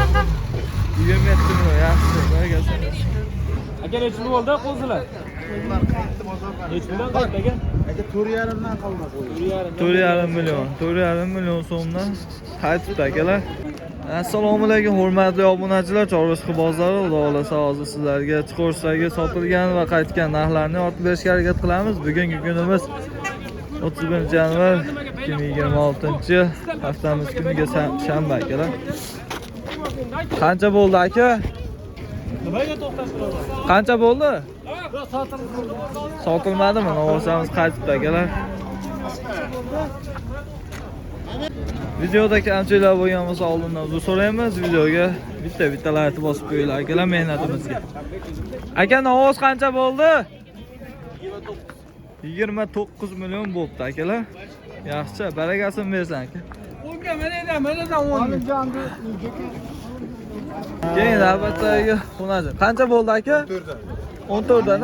27 milyon yaxshi. Bana gelsin. Aka nechmi bo'ldi qo'zilar? Nechmidan qaytdi aka? Aka 4,5dan qolmas o'yi. 4,5 milyon. 4,5 milyon so'mdan qaytibdi akalar. Assalomu alaykum hurmatli obunachilar. Chorvoshki bozori xudo xolasa hozir sizlarga chiqarishlarga sotilgan va qaytgan narxlarni ortib berishga harakat qilamiz. Bugungi kunimiz 31 yanvar 2026 haftamiz kuniga shanba akalar. Qancha bo'ldi aka? Nimaga to'xtashtirasiz? Qancha bo'ldi? Sotildi. Sotilmadimi? Navosamiz qaytibdi akalar. Videoda kamchiliklar bo'lgan bo'lsa oldindan uzr so'raymiz. Videoga bitta like bosib qo'yinglar akalar mehnatimizga. Aka navoz qancha bo'ldi? 29 million bo'ldi akalar. Yaxshi, barakasini bersin aka. Unga mana 10 million. Keyin albatta xunaji. Qancha bo'ldi aka? 14 dan.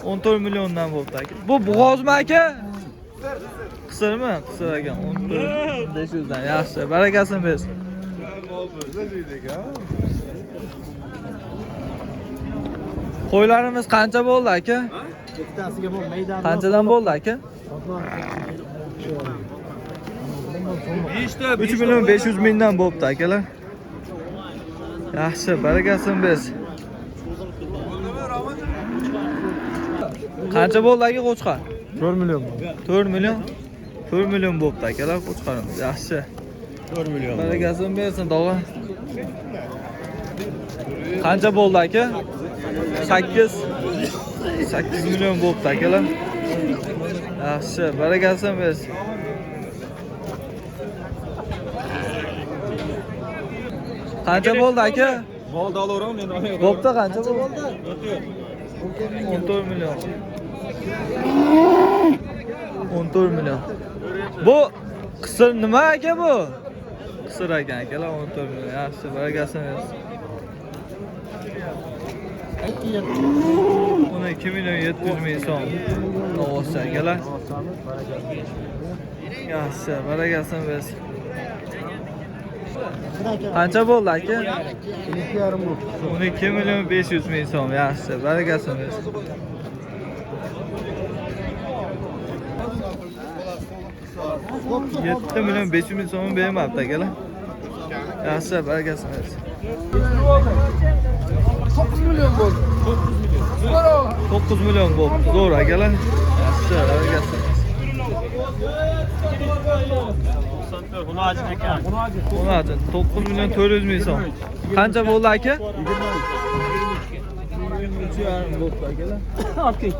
14 milliondan bo'ldi aka. Bu bo'g'ozmi aka? Qisirmi? Qisir ekan. 14 dan. Yaxshi, barakasini bersin. Qo'ylarimiz qancha bo'ldi aka? Ikkitasiga bu maydon. Qanchadan bo'ldi aka? 3 million 500 mingdan bo'libdi akalar. Yaxshi, barakasini bersin. Qancha bo'ldi aka qo'chqar? 4 million. 4 million. 4 million bo'libdi akalar qo'chqarimiz. Yaxshi. 4 million. Barakasini bersin tog'a. Qancha bo'ldi aka? 8 million bo'libdi akalar. Yaxshi, barakasini bersin. Qancha bo'ldi aka? Bo'ldi olaveram men. Bo'pti qancha bo'ldi? 14 million. 14 million. Bu qisir nima aka bu? Qisir ekan akalar 14 million. Yaxshi, barakasini bersin. 12 million 700 ming so'm. Navoschi akalar. Yaxshi, barakasini bersin. Qancha bo'ldi aka? 2,5 bo'ldi. 12 million 500 ming so'm. Yaxshi, barakasini bersin. Yetti million 500 ming so'm bermabdi akalar. Yaxshi, barakasini bersin. 9 million bo'ldi. 9 million bo'ldi. Zo'r akalar. Yaxshi, barakasini bersin. Xunoji ekan. Xunoji. Xunoji 9 million 400 ming so'm. Qancha bo'ldi aka? 23,5 bo'ldi akalar. Okey.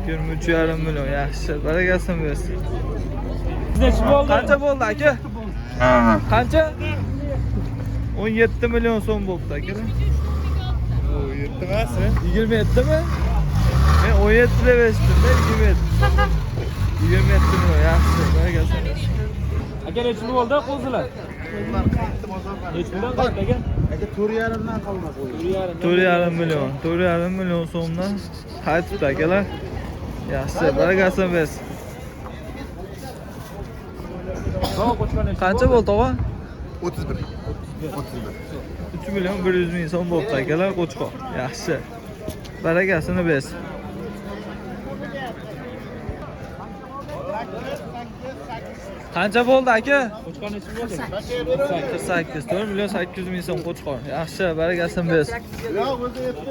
23,5 million. Yaxshi, barakasini bersin. Necha bo'ldi? Qancha bo'ldi aka? Qancha? 17 million so'm bo'ldi akalar. O 7 emas. 27 mi? Men 17 deb eshitdim, 27. 27 million. Yaxshi, barakasini bersin. Aka nechmi bo'ldi qo'zilar? Qo'ylar qaytdi bozordan. Nechmidan qaytdi aka? Aka 4,5dan qolmas o'yi. 4,5 million. 4,5 million so'mdan qaytibdi akalar. Yaxshi, barakasini bersin. Qancha bo'ldi tog'a? 31. 3 million 100 ming so'm bo'libdi akalar qo'chqor. Yaxshi. Barakasini bersin. Qancha bo'ldi aka? Qo'chqor nechmi bo'ldi? 48. 4 million 800 ming so'm qo'chqor. Yaxshi, barakasini bersin. Yo'q, o'zi yetdi.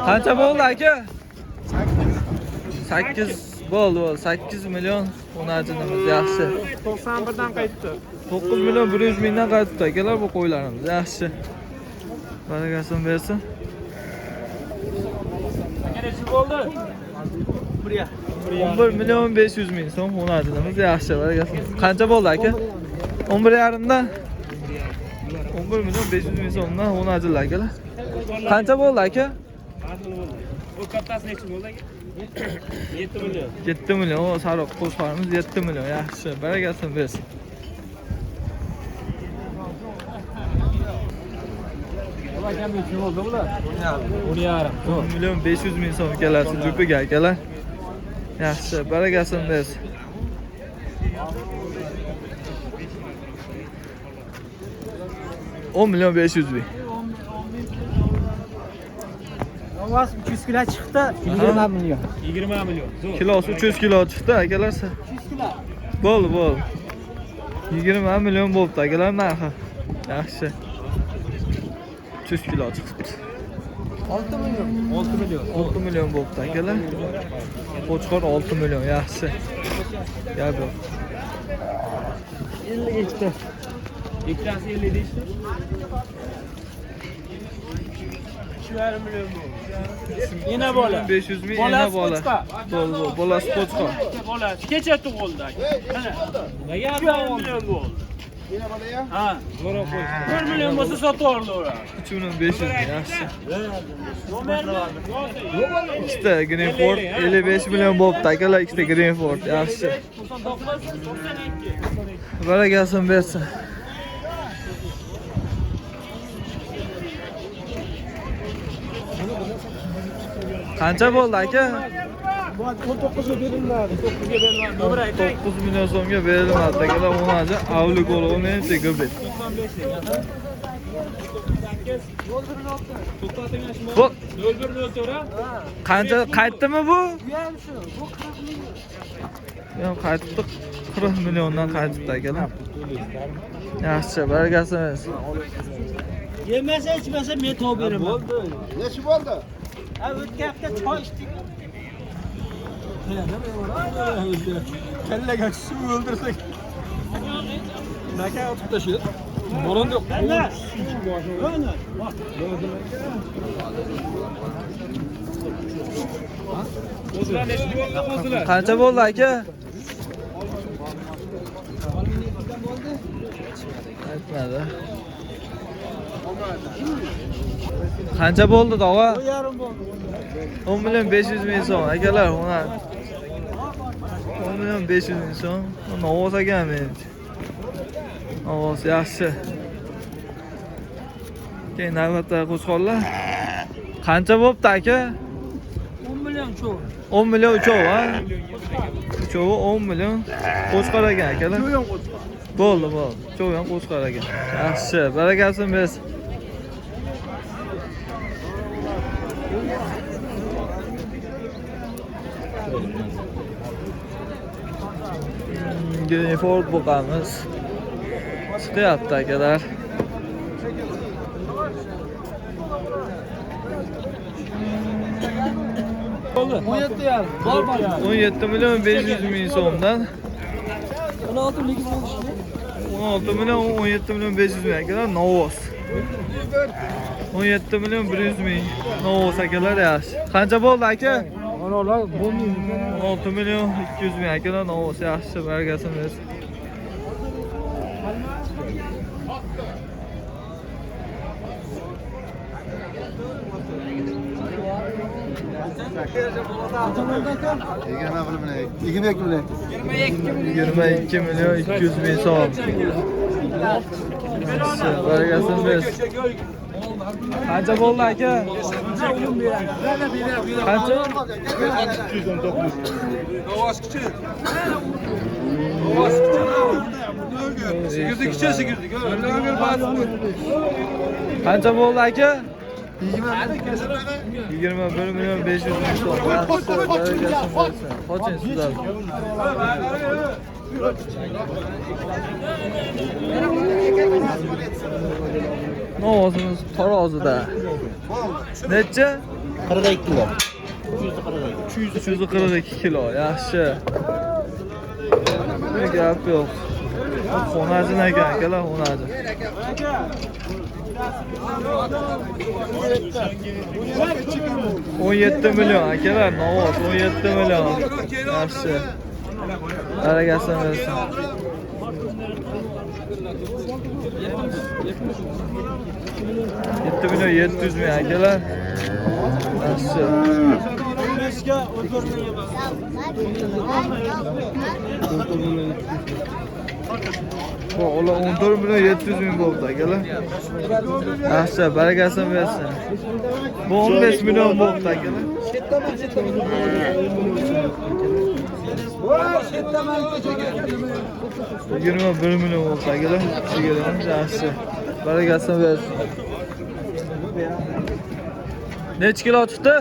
Qancha bo'ldi aka? 8 bo'ldi. 8 million xonajinimiz yaxshi. 91 dan qaytdi. 9 million 100 mingdan qaytibdi akalar bu qo'ylarimiz. Yaxshi. Barakasini bersin. Aka nechmi bo'ldi? 11 million 500 ming so'm xonajinimiz yaxshi. Barakasini. Qancha bo'ldi aka? 11,5 dan 11 million 500 ming so'mdan xonajinlar akalar. Qancha bo'ldi aka? Bu kattasi nechmi bo'ldi aka? 7 million. 7 million. O sariq qo'shqarimiz 7 million. Yaxshi. Barakasini bersin. Aka nechmi bo'ldi bular? 10,5. 10 million 500 ming so'm kelasi jupiga akalar. Yaxshi, barakasini bersin. 10 milyon 500 bin. Avaz 300 kilo chiqdi, 20 million. 20 milyon. Zo'r. Kilosu 300 kilo chiqdi akalarsa. 300 kilo. Bo'ldi. 20 milyon bo'pti akalar narxi. Yaxshi. 300 kilo chiqibdi. 6 million. 6 milyon. 6 milyon bo'pti akalar. Qo'chqor 6 milyon yaxshi. Gap yo'q. 50 ga chiqdi. Ikkitasi 50 deyishdi. 2,5 million bu. Yana bola. 500 ming Bolasi yana bola. qo'chqor. Bo'ldi. Bolasi qo'chqor. Bolasi kecha tug'ildi. Mana. 2,5 million bu. Yine bana ya. Ha. Zo'r qo'ydi. 1 million bo'lsa sotib yubordi. 3 milyon 500 ming yaxshi. Nomerni İşte Greenford 55 milyon bo'pti akalar, ikkita Greenford yaxshi. 99 92. Bora gelsin bersin. Qancha bo'ldi aka? 19 ga berilmadi. 9 ga berilmadi. To'g'ri ayting. 9 milyon so'mga berilmadi akalar. O'naji avli golg'i men tegibet. 95. To'xtating ashmo. Bu 0104 qancha qaytdimi bu? Bu ham shu. Bu 40 million. Yo'q, qaytibdi. 40 milliondan qaytibdi akalar. Yaxshi, bargasimiz. Yemasa ichmasa men tov beraman. Bo'ldi. Neçi oldu? Ha o'tgan hafta choy ichdik. Kallaga tushib o'ldirsak. Naka otib tashlaydi. Boron yo'q. Qo'zilar nechi bo'ldi qo'zilar? Qancha bo'ldi aka? Aytmadi. Qancha bo'ldi tog'a? 1,5 bo'ldi. 10 milyon 500 ming so'm akalar, ona 10 milyon 500 ming so'm. Novoz ekan menimcha. Novoz yaxshi. Keyin navbatdagi qo'chqorlar. Qancha bo'pti aka? 10 million chu. 10 milyon uchov, ha? Uchovi 10 milyon qo'chqor ekan akalar. Bo'ldi. Uchov ham qo'chqor ekan. Yaxshi, barakasin bersin. Greenford boqamiz. Chiqyapti akalar. Bo'ldi. 17,5. Bor. 17 milyon 500 ming so'mdan 16 million bo'ldi. 16 milyon 17 milyon 500 ming akalar Novoz. 17 milyon 100 ming Novoz akalar yaxshi. Qancha bo'ldi aka? Onalar bo'lmaydi. 16 milyon 200 ming akalar Novoz yaxshi, bargasini bersin. Yigirma ikki milyon. 22 milyon 200 ming so'm. Yaxshi, bargasini bersin. Qancha bo'ldi aka? Qancha? 800 Qancha bo'ldi aka? 21 milyon 500 ming so'm. Yaxshi, bargasini bersin. Qoching sizlar. Novozimiz Tarozida. Necha? 42 kilo. 342 kilo. Yaxshi. Ne gap yo'q. Xonajin ekan akalar, xonajin. 17 milyon akalar, Novoz 17 milyon. Yaxshi. Baragasini bersin. 7 milyon 700 ming akalar. Yaxshi. Bu ola 14 milyon 700 ming bo'ldi akalar. Yaxshi, baragasini bersin. Bu 15 milyon bo'ldi akalar. 21 milyon bo'ldi akalar. Sigiramiz yaxshi. Barakasini bersin. Necha kilo chiqdi?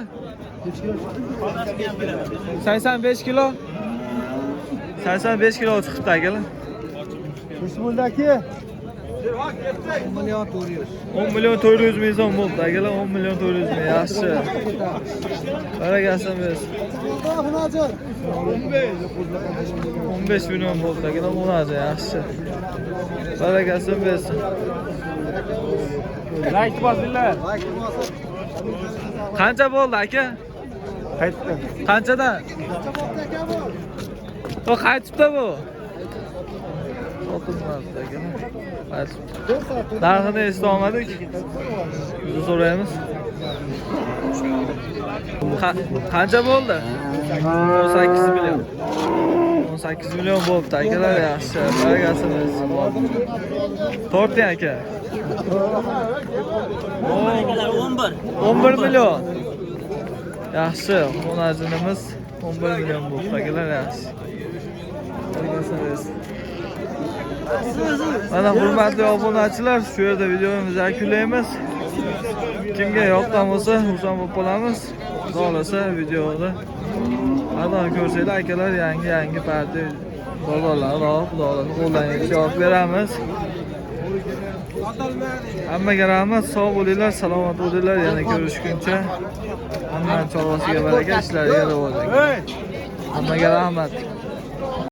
85 kilo. 85 kilo chiqibdi akalar. Nechta bo'ldi aka? 10 million 400 ming so'm bo'ldi akalar. 10 million 400 ming. Yaxshi. Barakasini bersin. 15 million bo'ldi akalar. Munaja yaxshi. Barakasini bersin. Like bosinglar. Qancha bo'ldi aka? Qaytdi. Qanchadan? O qaytibdi bu. O'tibdi aka. Narxini eshita olmadik. Biz so'raymiz. Qancha bo'ldi? 18 million. 18 million bo'libdi akalar, yaxshi. Barakasini bersin. Torting aka. 11 million. Yaxshi, monajinimiz 11 million bo'libdi akalar, yaxshi. Barakasini bersin. Mana hurmatli obunachilar, shu yerda videomizni yakunlaymiz. Kimga yoqqan bo'lsa, xursand bo'lib qolamiz. Xudo xolasa videoni aniq ko'rsanglar akalar, yangi partiya bozorlarni xudo xolasa qo'ldan javob beramiz. Hammaga rahmat, sog' bo'linglar, salomat bo'linglar. Yana ko'rishguncha hamma chorvasiga baraka, ishlariga rivoj. Hammaga rahmat.